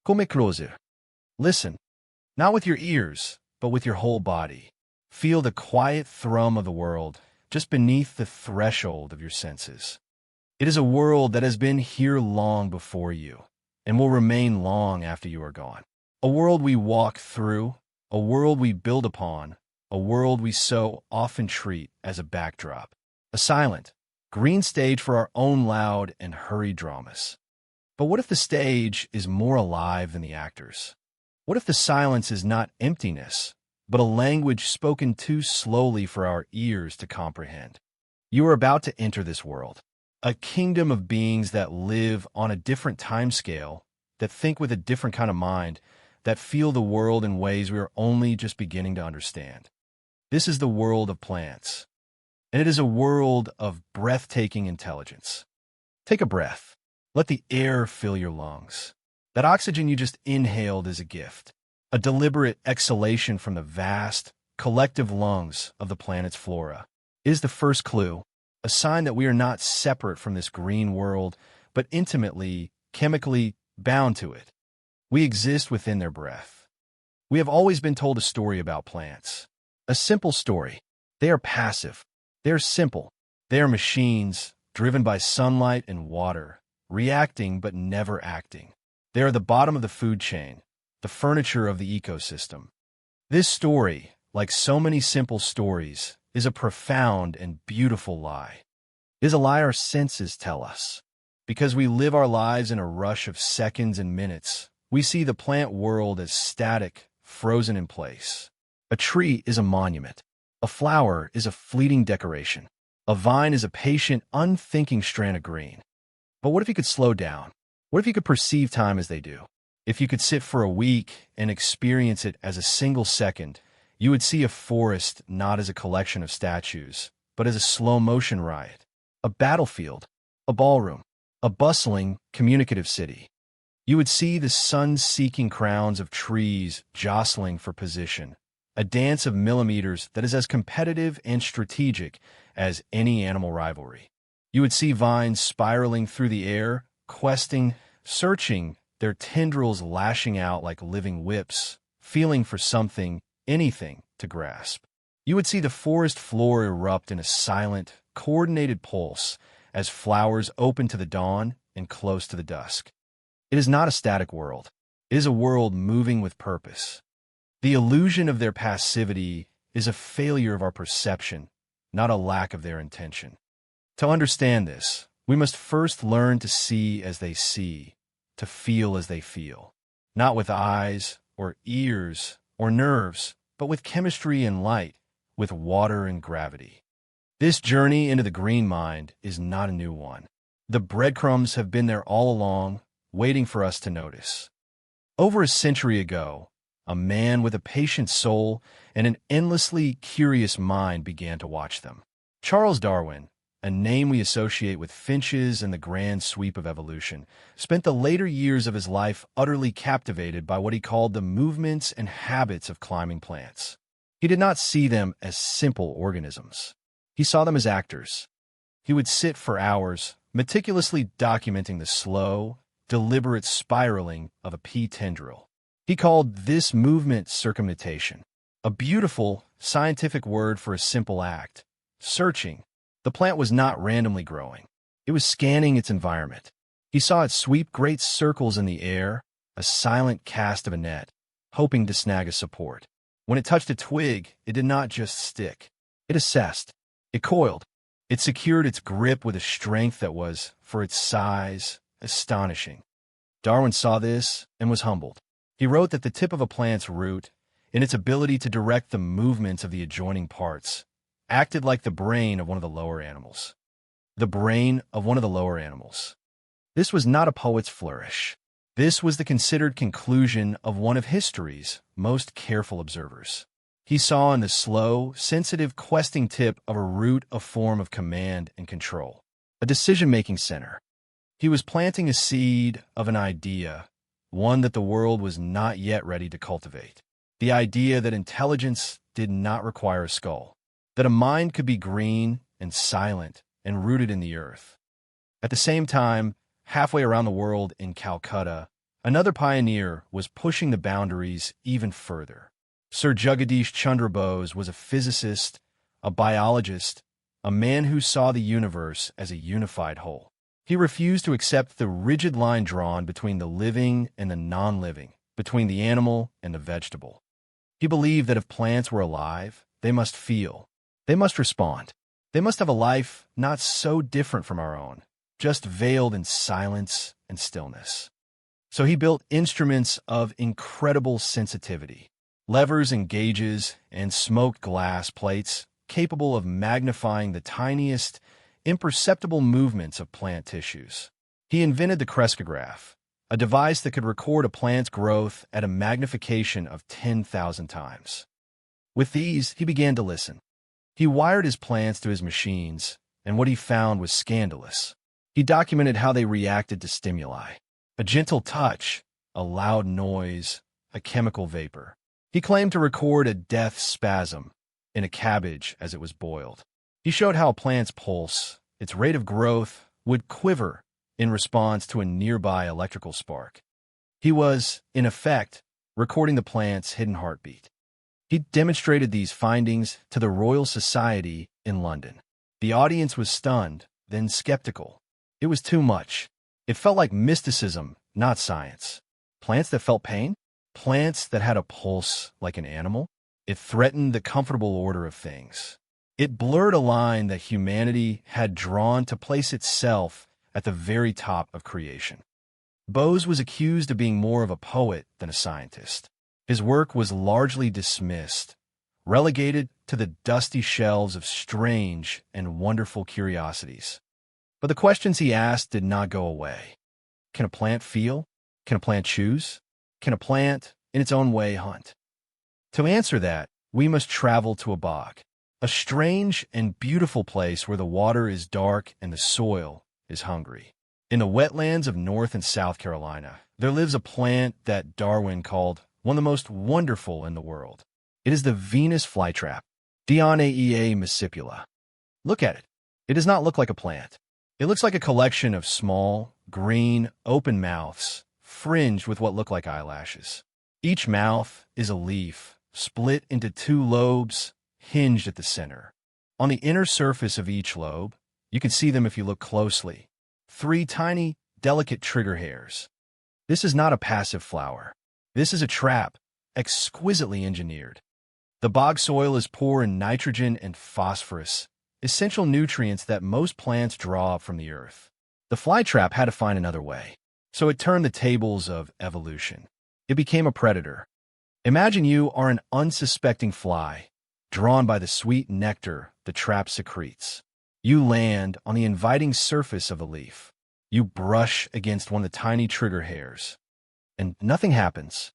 Come closer. Listen, not with your ears, but with your whole body. Feel the quiet thrum of the world just beneath the threshold of your senses. It is a world that has been here long before you and will remain long after you are gone. A world we walk through, a world we build upon, a world we so often treat as a backdrop. A silent, green stage for our own loud and hurried dramas. But what if the stage is more alive than the actors? What if the silence is not emptiness, but a language spoken too slowly for our ears to comprehend? You are about to enter this world, a kingdom of beings that live on a different time scale, that think with a different kind of mind, that feel the world in ways we are only just beginning to understand. This is the world of plants, and it is a world of breathtaking intelligence. Take a breath. Let the air fill your lungs. That oxygen you just inhaled is a gift, a deliberate exhalation from the vast, collective lungs of the planet's flora. It is the first clue, a sign that we are not separate from this green world, but intimately, chemically bound to it. We exist within their breath. We have always been told a story about plants. A simple story. They are passive. They are simple. They are machines, driven by sunlight and water, reacting but never acting. They are the bottom of the food chain, the furniture of the ecosystem. This story, like so many simple stories, is a profound and beautiful lie. It is a lie our senses tell us. Because we live our lives in a rush of seconds and minutes, we see the plant world as static, frozen in place. A tree is a monument. A flower is a fleeting decoration. A vine is a patient, unthinking strand of green. But what if you could slow down? What if you could perceive time as they do? If you could sit for a week and experience it as a single second, you would see a forest not as a collection of statues, but as a slow-motion riot, a battlefield, a ballroom, a bustling, communicative city. You would see the sun-seeking crowns of trees jostling for position, a dance of millimeters that is as competitive and strategic as any animal rivalry. You would see vines spiraling through the air, questing, searching, their tendrils lashing out like living whips, feeling for something, anything, to grasp. You would see the forest floor erupt in a silent, coordinated pulse as flowers open to the dawn and close to the dusk. It is not a static world. It is a world moving with purpose. The illusion of their passivity is a failure of our perception, not a lack of their intention. To understand this, we must first learn to see as they see, to feel as they feel, not with eyes or ears or nerves, but with chemistry and light, with water and gravity. This journey into the green mind is not a new one. The breadcrumbs have been there all along, waiting for us to notice. Over a century ago, a man with a patient soul and an endlessly curious mind began to watch them. Charles Darwin, a name we associate with finches and the grand sweep of evolution, spent the later years of his life utterly captivated by what he called the movements and habits of climbing plants. He did not see them as simple organisms. He saw them as actors. He would sit for hours, meticulously documenting the slow, deliberate spiraling of a pea tendril. He called this movement circumnutation, a beautiful, scientific word for a simple act, searching. The plant was not randomly growing. It was scanning its environment. He saw it sweep great circles in the air, a silent cast of a net, hoping to snag a support. When it touched a twig, it did not just stick. It assessed. It coiled. It secured its grip with a strength that was, for its size, astonishing. Darwin saw this and was humbled. He wrote that the tip of a plant's root, in its ability to direct the movements of the adjoining parts, acted like the brain of one of the lower animals. The brain of one of the lower animals. This was not a poet's flourish. This was the considered conclusion of one of history's most careful observers. He saw in the slow, sensitive, questing tip of a root a form of command and control, a decision-making center. He was planting a seed of an idea, one that the world was not yet ready to cultivate. The idea that intelligence did not require a skull, that a mind could be green and silent and rooted in the earth. At the same time, halfway around the world in Calcutta, Another pioneer was pushing the boundaries even further. Sir Jagadish Chandra Bose was a physicist, a biologist, a man who saw the universe as a unified whole. He refused to accept the rigid line drawn between the living and the non-living, between the animal and the vegetable. He believed that if plants were alive, they must feel, they must respond. They must have a life not so different from our own, just veiled in silence and stillness. So he built instruments of incredible sensitivity, levers and gauges and smoked glass plates capable of magnifying the tiniest, imperceptible movements of plant tissues. He invented the crescograph, a device that could record a plant's growth at a magnification of 10,000 times. With these, he began to listen. He wired his plants to his machines, and what he found was scandalous. He documented how they reacted to stimuli. A gentle touch, a loud noise, a chemical vapor. He claimed to record a death spasm in a cabbage as it was boiled. He showed how a plant's pulse, its rate of growth, would quiver in response to a nearby electrical spark. He was, in effect, recording the plant's hidden heartbeat. He demonstrated these findings to the Royal Society in London. The audience was stunned, then skeptical. It was too much. It felt like mysticism, not science. Plants that felt pain? Plants that had a pulse like an animal? It threatened the comfortable order of things. It blurred a line that humanity had drawn to place itself at the very top of creation. Bose was accused of being more of a poet than a scientist. His work was largely dismissed, relegated to the dusty shelves of strange and wonderful curiosities. But the questions he asked did not go away. Can a plant feel? Can a plant choose? Can a plant, in its own way, hunt? To answer that, we must travel to a bog, a strange and beautiful place where the water is dark and the soil is hungry. In the wetlands of North and South Carolina, there lives a plant that Darwin called one of the most wonderful in the world. It is the Venus flytrap, Dionaea miscipula. Look at it. It does not look like a plant. It looks like a collection of small, green, open mouths, fringed with what look like eyelashes. Each mouth is a leaf, split into two lobes, hinged at the center. On the inner surface of each lobe, you can see them if you look closely. 3 tiny, delicate trigger hairs. This is not a passive flower. This is a trap, exquisitely engineered. The bog soil is poor in nitrogen and phosphorus, essential nutrients that most plants draw from the earth. The flytrap had to find another way, so it turned the tables of evolution. It became a predator. Imagine you are an unsuspecting fly, drawn by the sweet nectar the trap secretes. You land on the inviting surface of the leaf. You brush against one of the tiny trigger hairs, and nothing happens.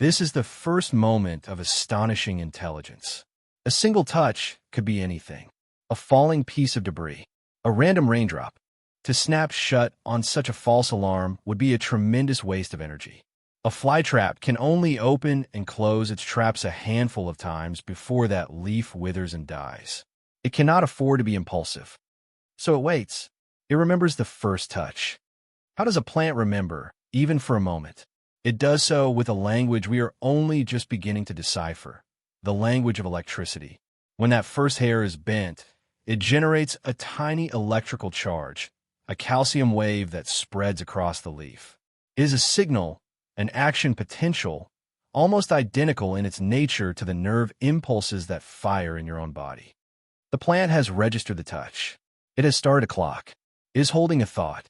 This is the first moment of astonishing intelligence. A single touch could be anything. A falling piece of debris, a random raindrop. To snap shut on such a false alarm would be a tremendous waste of energy. A flytrap can only open and close its traps a handful of times before that leaf withers and dies. It cannot afford to be impulsive. So it waits. It remembers the first touch. How does a plant remember, even for a moment? It does so with a language we are only just beginning to decipher, the language of electricity. When that first hair is bent, it generates a tiny electrical charge, a calcium wave that spreads across the leaf. It is a signal, an action potential, almost identical in its nature to the nerve impulses that fire in your own body. The plant has registered the touch. It has started a clock. It is holding a thought.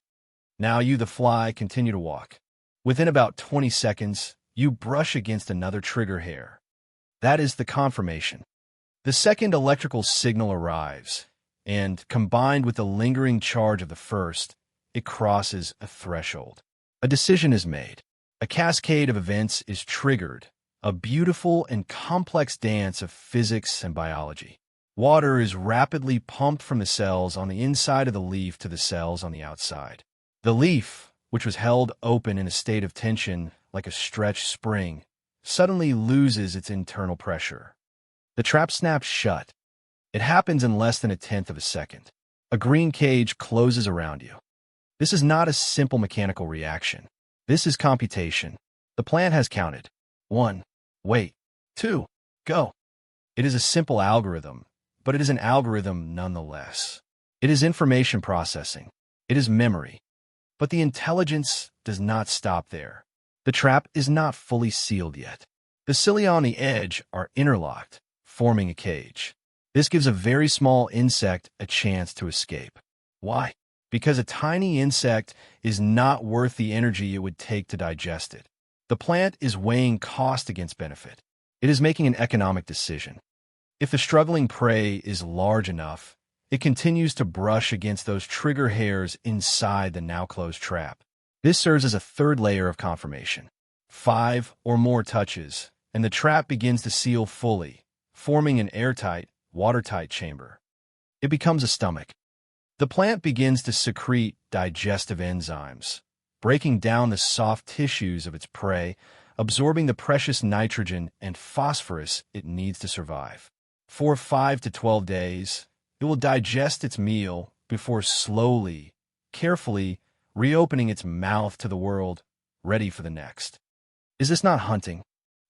Now you, the fly, continue to walk. Within about 20 seconds, you brush against another trigger hair. That is the confirmation. The second electrical signal arrives, and, combined with the lingering charge of the first, it crosses a threshold. A decision is made. A cascade of events is triggered, a beautiful and complex dance of physics and biology. Water is rapidly pumped from the cells on the inside of the leaf to the cells on the outside. The leaf, which was held open in a state of tension like a stretched spring, suddenly loses its internal pressure. The trap snaps shut. It happens in less than 1/10 of a second. A green cage closes around you. This is not a simple mechanical reaction. This is computation. The plant has counted. 1. Wait. 2. Go. It is a simple algorithm, but it is an algorithm nonetheless. It is information processing. It is memory. But the intelligence does not stop there. The trap is not fully sealed yet. The cilia on the edge are interlocked, forming a cage. This gives a very small insect a chance to escape. Why? Because a tiny insect is not worth the energy it would take to digest it. The plant is weighing cost against benefit. It is making an economic decision. If the struggling prey is large enough, it continues to brush against those trigger hairs inside the now-closed trap. This serves as a third layer of confirmation. 5 or more touches, and the trap begins to seal fully, forming an airtight, watertight chamber. It becomes a stomach. The plant begins to secrete digestive enzymes, breaking down the soft tissues of its prey, absorbing the precious nitrogen and phosphorus it needs to survive. For 5 to 12 days, it will digest its meal before slowly, carefully reopening its mouth to the world, ready for the next. Is this not hunting?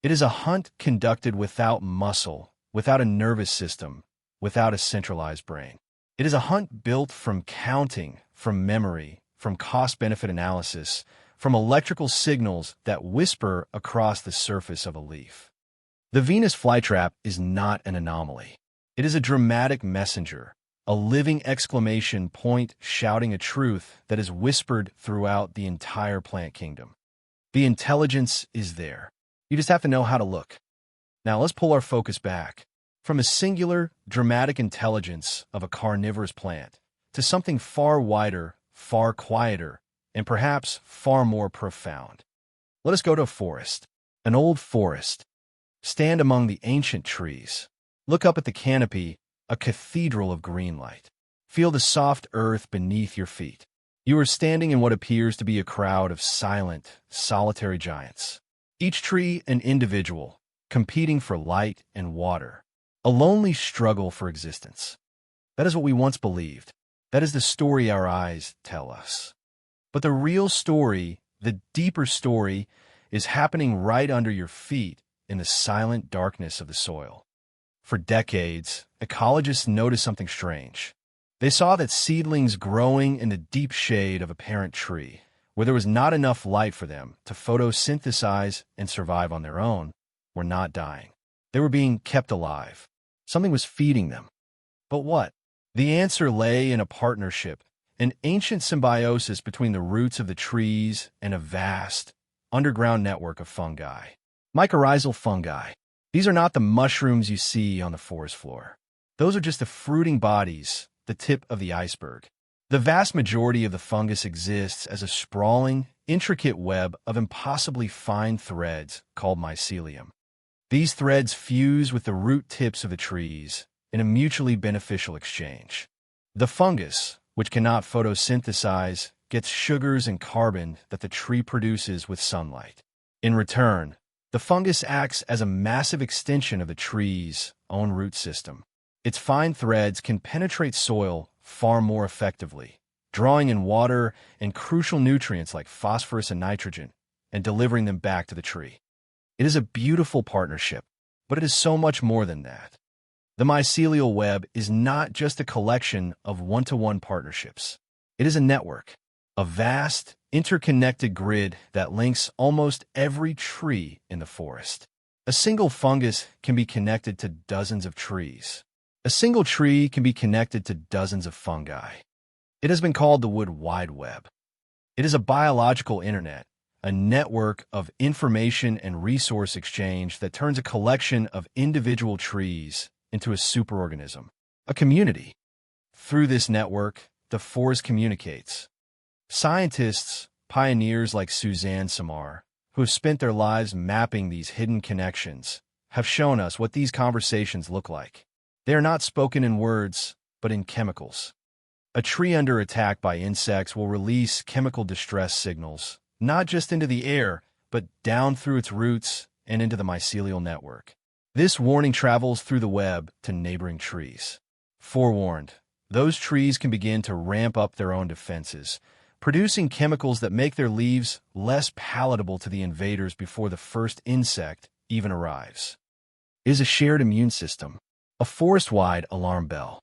It is a hunt conducted without muscle, without a nervous system, without a centralized brain. It is a hunt built from counting, from memory, from cost-benefit analysis, from electrical signals that whisper across the surface of a leaf. The Venus flytrap is not an anomaly. It is a dramatic messenger, a living exclamation point shouting a truth that is whispered throughout the entire plant kingdom. The intelligence is there. You just have to know how to look. Now let's pull our focus back from a singular, dramatic intelligence of a carnivorous plant to something far wider, far quieter, and perhaps far more profound. Let us go to a forest, an old forest. Stand among the ancient trees. Look up at the canopy, a cathedral of green light. Feel the soft earth beneath your feet. You are standing in what appears to be a crowd of silent, solitary giants. Each tree an individual, competing for light and water. A lonely struggle for existence. That is what we once believed. That is the story our eyes tell us. But the real story, the deeper story, is happening right under your feet in the silent darkness of the soil. For decades, ecologists noticed something strange. They saw that seedlings growing in the deep shade of a parent tree, where there was not enough light for them to photosynthesize and survive on their own, were not dying. They were being kept alive. Something was feeding them. But what? The answer lay in a partnership, an ancient symbiosis between the roots of the trees and a vast, underground network of fungi. Mycorrhizal fungi. These are not the mushrooms you see on the forest floor. Those are just the fruiting bodies, the tip of the iceberg. The vast majority of the fungus exists as a sprawling, intricate web of impossibly fine threads called mycelium. These threads fuse with the root tips of the trees in a mutually beneficial exchange. The fungus, which cannot photosynthesize, gets sugars and carbon that the tree produces with sunlight. In return, the fungus acts as a massive extension of the tree's own root system. Its fine threads can penetrate soil far more effectively, drawing in water and crucial nutrients like phosphorus and nitrogen, and delivering them back to the tree. It is a beautiful partnership, but it is so much more than that. The mycelial web is not just a collection of one-to-one partnerships. It is a network, a vast, interconnected grid that links almost every tree in the forest. A single fungus can be connected to dozens of trees. A single tree can be connected to dozens of fungi. It has been called the Wood Wide Web. It is a biological internet, a network of information and resource exchange that turns a collection of individual trees into a superorganism, a community. Through this network, the forest communicates. Scientists, pioneers like Suzanne Samar, who have spent their lives mapping these hidden connections, have shown us what these conversations look like. They are not spoken in words, but in chemicals. A tree under attack by insects will release chemical distress signals, not just into the air, but down through its roots and into the mycelial network. This warning travels through the web to neighboring trees. Forewarned, those trees can begin to ramp up their own defenses, producing chemicals that make their leaves less palatable to the invaders before the first insect even arrives. It is a shared immune system, a forest-wide alarm bell.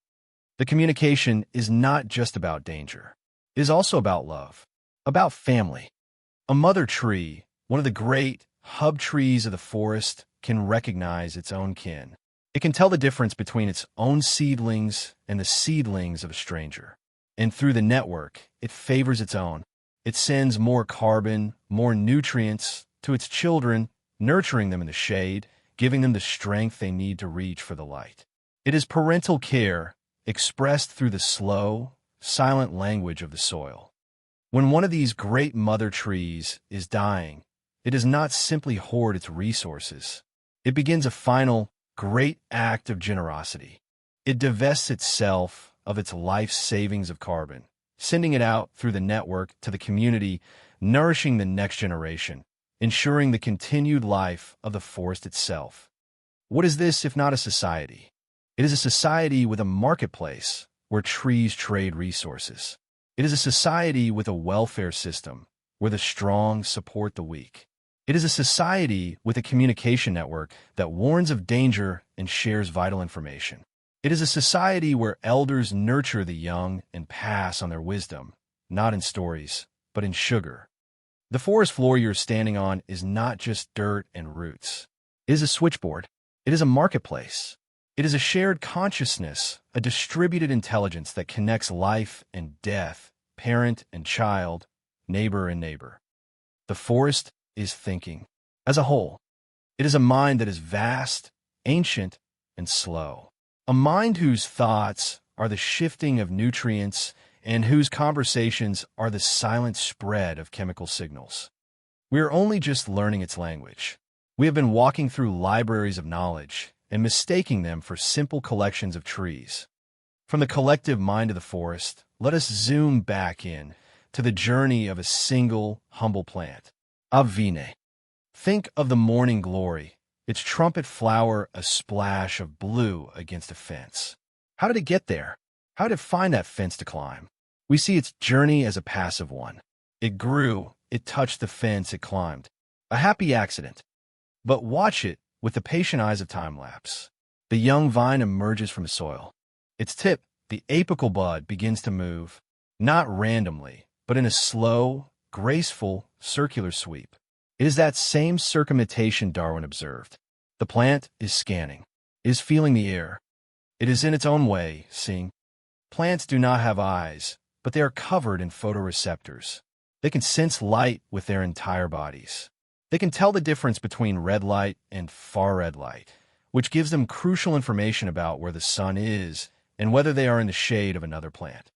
The communication is not just about danger. It is also about love, about family. A mother tree, one of the great hub trees of the forest, can recognize its own kin. It can tell the difference between its own seedlings and the seedlings of a stranger. And through the network, it favors its own. It sends more carbon, more nutrients to its children, nurturing them in the shade, giving them the strength they need to reach for the light. It is parental care expressed through the slow, silent language of the soil. When one of these great mother trees is dying, it does not simply hoard its resources. It begins a final, great act of generosity. It divests itself of its life savings of carbon, sending it out through the network to the community, nourishing the next generation, ensuring the continued life of the forest itself. What is this if not a society? It is a society with a marketplace where trees trade resources. It is a society with a welfare system where the strong support the weak. It is a society with a communication network that warns of danger and shares vital information. It is a society where elders nurture the young and pass on their wisdom, not in stories, but in sugar. The forest floor you're standing on is not just dirt and roots. It is a switchboard. It is a marketplace. It is a shared consciousness, a distributed intelligence that connects life and death, parent and child, neighbor and neighbor. The forest is thinking. As a whole, it is a mind that is vast, ancient, and slow. A mind whose thoughts are the shifting of nutrients and whose conversations are the silent spread of chemical signals. We are only just learning its language. We have been walking through libraries of knowledge and mistaking them for simple collections of trees. From the collective mind of the forest, let us zoom back in to the journey of a single, humble plant. Avine. Think of the morning glory, its trumpet flower a splash of blue against a fence. How did it get there? How did it find that fence to climb? We see its journey as a passive one. It grew, it touched the fence, it climbed. A happy accident. But watch it with the patient eyes of time-lapse. The young vine emerges from the soil. Its tip, the apical bud, begins to move, not randomly, but in a slow, graceful, circular sweep. It is that same circumvention Darwin observed. The plant is scanning, is feeling the air. It is in its own way seeing. Plants do not have eyes, but they are covered in photoreceptors. They can sense light with their entire bodies. They can tell the difference between red light and far red light, which gives them crucial information about where the sun is and whether they are in the shade of another plant.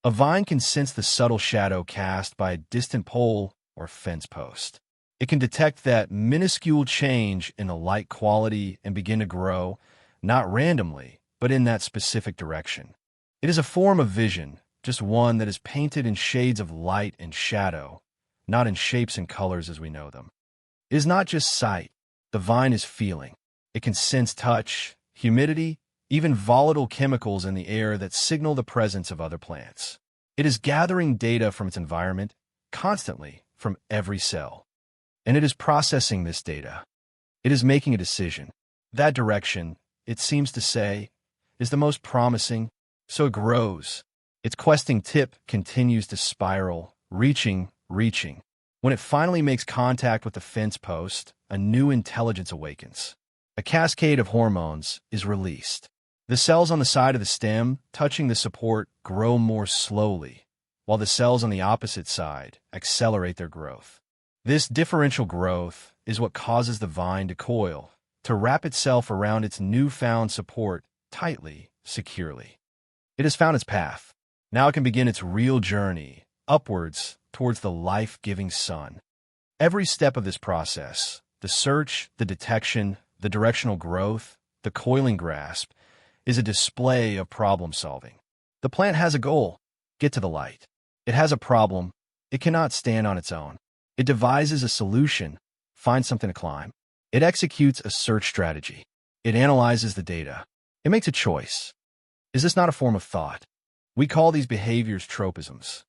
A vine can sense the subtle shadow cast by a distant pole or fence post. It can detect that minuscule change in the light quality and begin to grow, not randomly, but in that specific direction. It is a form of vision, just one that is painted in shades of light and shadow, not in shapes and colors as we know them. It is not just sight. The vine is feeling. It can sense touch, humidity, even volatile chemicals in the air that signal the presence of other plants. It is gathering data from its environment constantly from every cell. And it is processing this data. It is making a decision. That direction, it seems to say, is the most promising, so it grows. Its questing tip continues to spiral, reaching. When it finally makes contact with the fence post, a new intelligence awakens. A cascade of hormones is released. The cells on the side of the stem, touching the support, grow more slowly, while the cells on the opposite side accelerate their growth. This differential growth is what causes the vine to coil, to wrap itself around its newfound support tightly, securely. It has found its path. Now it can begin its real journey, upwards towards the life-giving sun. Every step of this process, the search, the detection, the directional growth, the coiling grasp, is a display of problem-solving. The plant has a goal: get to the light. It has a problem. It cannot stand on its own. It devises a solution, finds something to climb. It executes a search strategy. It analyzes the data. It makes a choice. Is this not a form of thought? We call these behaviors tropisms.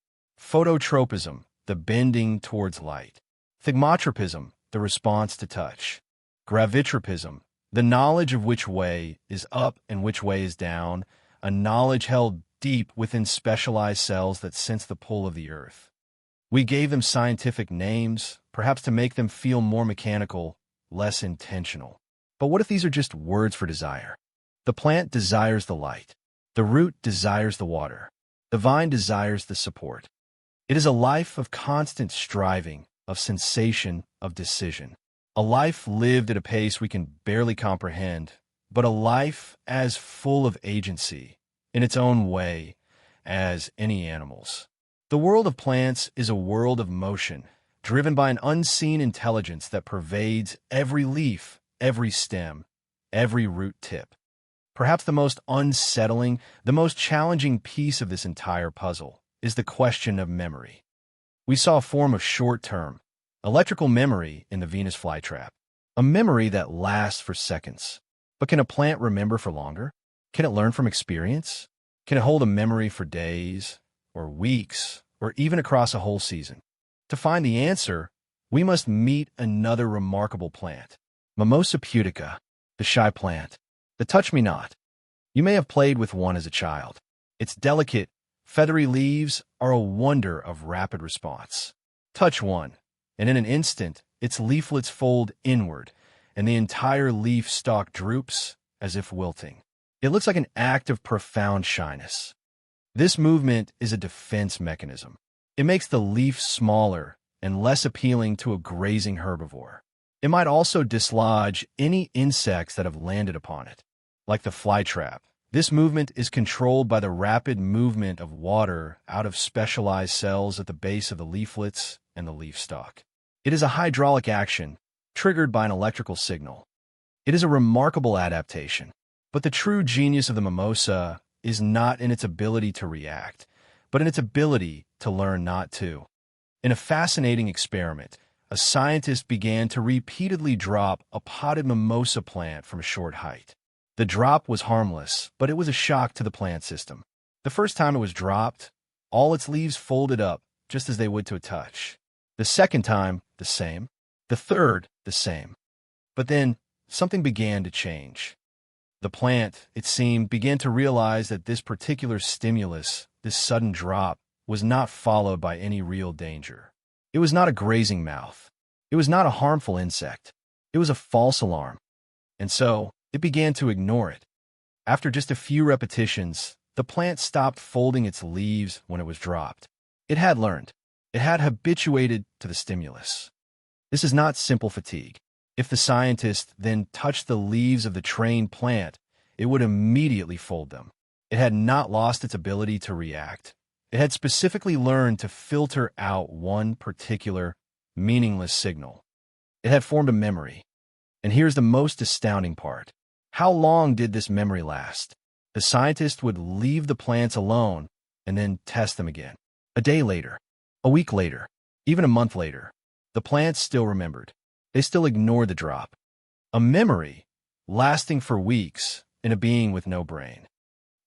Phototropism, the bending towards light. Thigmotropism, the response to touch. Gravitropism, the knowledge of which way is up and which way is down, a knowledge held deep within specialized cells that sense the pull of the earth. We gave them scientific names, perhaps to make them feel more mechanical, less intentional. But what if these are just words for desire? The plant desires the light. The root desires the water. The vine desires the support. It is a life of constant striving, of sensation, of decision. A life lived at a pace we can barely comprehend, but a life as full of agency, in its own way, as any animal's. The world of plants is a world of motion, driven by an unseen intelligence that pervades every leaf, every stem, every root tip. Perhaps the most unsettling, the most challenging piece of this entire puzzle is the question of memory. We saw a form of short-term, electrical memory in the Venus flytrap, a memory that lasts for seconds. But can a plant remember for longer? Can it learn from experience? Can it hold a memory for days, or weeks, or even across a whole season? To find the answer, we must meet another remarkable plant, Mimosa pudica, the shy plant, the touch-me-not. You may have played with one as a child. Its delicate, feathery leaves are a wonder of rapid response. Touch one, and in an instant, its leaflets fold inward, and the entire leaf stalk droops as if wilting. It looks like an act of profound shyness. This movement is a defense mechanism. It makes the leaf smaller and less appealing to a grazing herbivore. It might also dislodge any insects that have landed upon it. Like the flytrap, this movement is controlled by the rapid movement of water out of specialized cells at the base of the leaflets and the leaf stalk. It is a hydraulic action triggered by an electrical signal. It is a remarkable adaptation, but the true genius of the mimosa is not in its ability to react, but in its ability to learn not to. In a fascinating experiment, a scientist began to repeatedly drop a potted mimosa plant from a short height. The drop was harmless, but it was a shock to the plant system. The first time it was dropped, all its leaves folded up just as they would to a touch. The second time, the same. The third, the same. But then, something began to change. The plant, it seemed, began to realize that this particular stimulus, this sudden drop, was not followed by any real danger. It was not a grazing mouth. It was not a harmful insect. It was a false alarm. And so, it began to ignore it. After just a few repetitions, the plant stopped folding its leaves when it was dropped. It had learned. It had habituated to the stimulus. This is not simple fatigue. If the scientist then touched the leaves of the trained plant, it would immediately fold them. It had not lost its ability to react. It had specifically learned to filter out one particular, meaningless signal. It had formed a memory. And here's the most astounding part. How long did this memory last? The scientist would leave the plants alone and then test them again. A day later, a week later, even a month later, the plants still remembered. They still ignored the drop. A memory lasting for weeks in a being with no brain.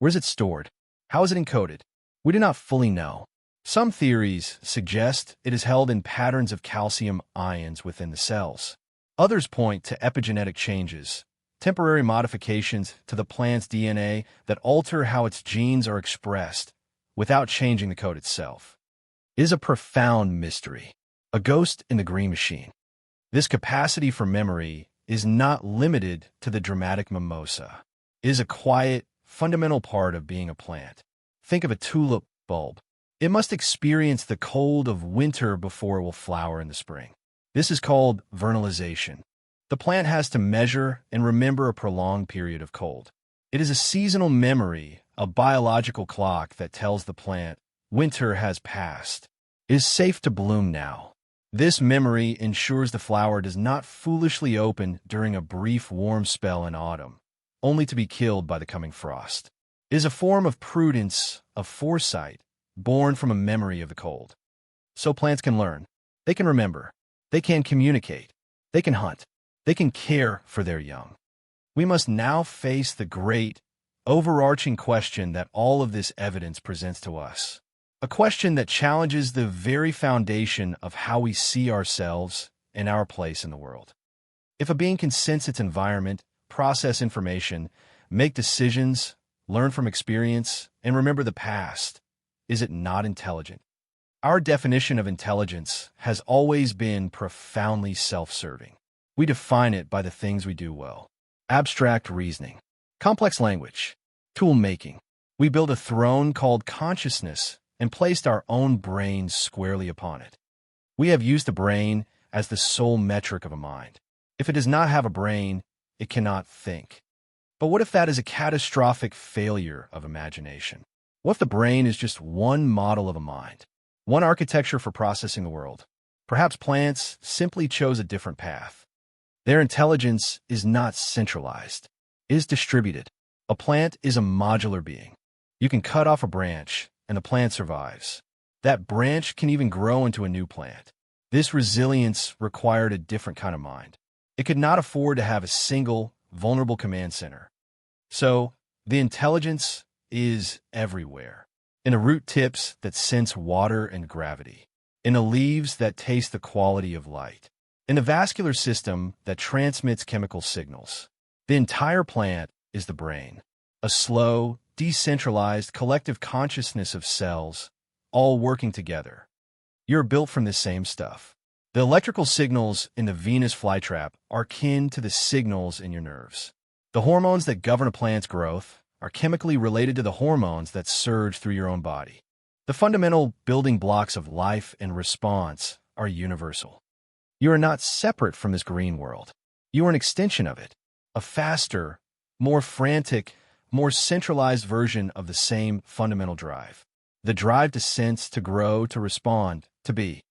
Where is it stored? How is it encoded? We do not fully know. Some theories suggest it is held in patterns of calcium ions within the cells. Others point to epigenetic changes, temporary modifications to the plant's DNA that alter how its genes are expressed without changing the code itself. It is a profound mystery, a ghost in the green machine. This capacity for memory is not limited to the dramatic mimosa. It is a quiet, fundamental part of being a plant. Think of a tulip bulb. It must experience the cold of winter before it will flower in the spring. This is called vernalization. The plant has to measure and remember a prolonged period of cold. It is a seasonal memory, a biological clock that tells the plant, winter has passed. It is safe to bloom now. This memory ensures the flower does not foolishly open during a brief warm spell in autumn, only to be killed by the coming frost. It is a form of prudence, of foresight, born from a memory of the cold. So plants can learn. They can remember. They can communicate. They can hunt. They can care for their young. We must now face the great, overarching question that all of this evidence presents to us. A question that challenges the very foundation of how we see ourselves and our place in the world. If a being can sense its environment, process information, make decisions, learn from experience, and remember the past, is it not intelligent? Our definition of intelligence has always been profoundly self-serving. We define it by the things we do well. Abstract reasoning, complex language, tool making. We build a throne called consciousness and placed our own brains squarely upon it. We have used the brain as the sole metric of a mind. If it does not have a brain, it cannot think. But what if that is a catastrophic failure of imagination? What if the brain is just one model of a mind, one architecture for processing the world? Perhaps plants simply chose a different path. Their intelligence is not centralized, it is distributed. A plant is a modular being. You can cut off a branch, and the plant survives. That branch can even grow into a new plant. This resilience required a different kind of mind. It could not afford to have a single, vulnerable command center. So, the intelligence is everywhere. In the root tips that sense water and gravity. In the leaves that taste the quality of light. In the vascular system that transmits chemical signals. The entire plant is the brain. A slow, decentralized collective consciousness of cells, all working together. You're built from this same stuff. The electrical signals in the Venus flytrap are kin to the signals in your nerves. The hormones that govern a plant's growth are chemically related to the hormones that surge through your own body. The fundamental building blocks of life and response are universal. You are not separate from this green world. You are an extension of it, a faster, more frantic, more centralized version of the same fundamental drive. The drive to sense, to grow, to respond, to be.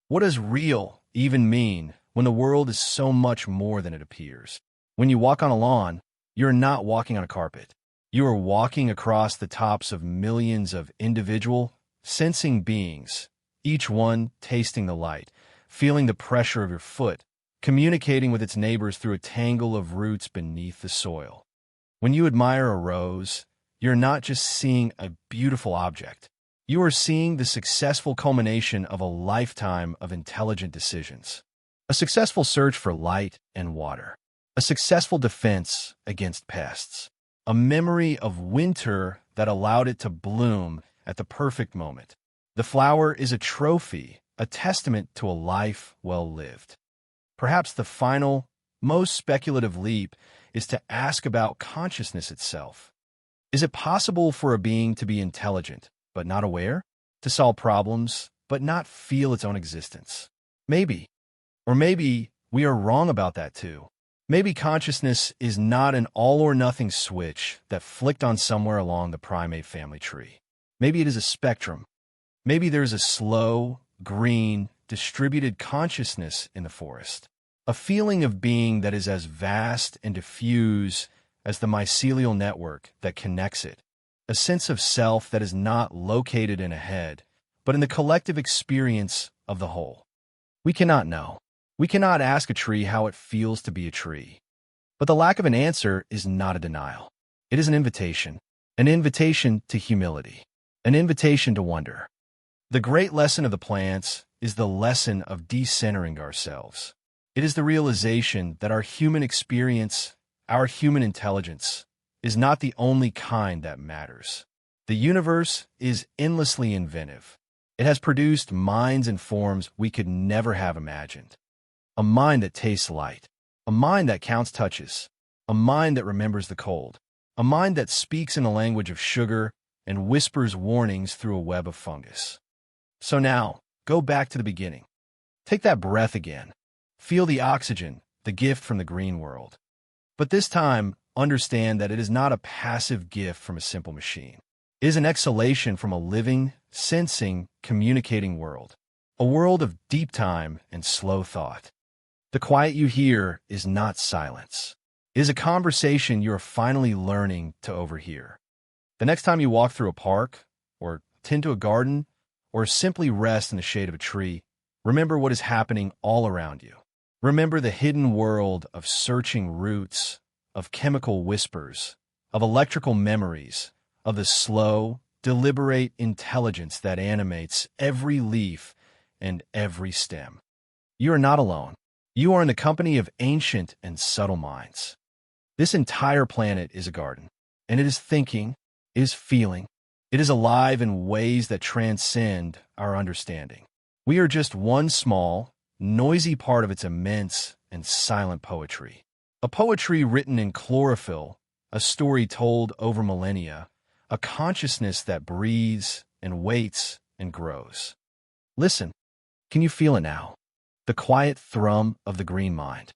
What does real even mean when the world is so much more than it appears? When you walk on a lawn, you're not walking on a carpet. You are walking across the tops of millions of individual, sensing beings, each one tasting the light, feeling the pressure of your foot, communicating with its neighbors through a tangle of roots beneath the soil. When you admire a rose, you're not just seeing a beautiful object. You are seeing the successful culmination of a lifetime of intelligent decisions. A successful search for light and water. A successful defense against pests. A memory of winter that allowed it to bloom at the perfect moment. The flower is a trophy, a testament to a life well lived. Perhaps the final, most speculative leap is to ask about consciousness itself. Is it possible for a being to be intelligent, but not aware? To solve problems, but not feel its own existence? Maybe. Or maybe we are wrong about that too. Maybe consciousness is not an all-or-nothing switch that flicked on somewhere along the primate family tree. Maybe it is a spectrum. Maybe there's a slow, green, distributed consciousness in the forest. A feeling of being that is as vast and diffuse as the mycelial network that connects it. A sense of self that is not located in a head, but in the collective experience of the whole. We cannot know. We cannot ask a tree how it feels to be a tree. But the lack of an answer is not a denial. It is an invitation to humility, an invitation to wonder. The great lesson of the plants is the lesson of decentering ourselves. It is the realization that our human experience, our human intelligence, is not the only kind that matters. The universe is endlessly inventive. It has produced minds and forms we could never have imagined. A mind that tastes light, a mind that counts touches, a mind that remembers the cold, a mind that speaks in the language of sugar and whispers warnings through a web of fungus. So now, go back to the beginning. Take that breath again. Feel the oxygen, the gift from the green world. But this time, understand that it is not a passive gift from a simple machine. It is an exhalation from a living, sensing, communicating world. A world of deep time and slow thought. The quiet you hear is not silence. It is a conversation you are finally learning to overhear. The next time you walk through a park, or tend to a garden, or simply rest in the shade of a tree, remember what is happening all around you. Remember the hidden world of searching roots, of chemical whispers, of electrical memories, of the slow, deliberate intelligence that animates every leaf and every stem. You are not alone. You are in the company of ancient and subtle minds. This entire planet is a garden, and it is thinking, it is feeling, it is alive in ways that transcend our understanding. We are just one small, noisy part of its immense and silent poetry. A poetry written in chlorophyll, a story told over millennia, a consciousness that breathes and waits and grows. Listen, can you feel it now? The quiet thrum of the green mind.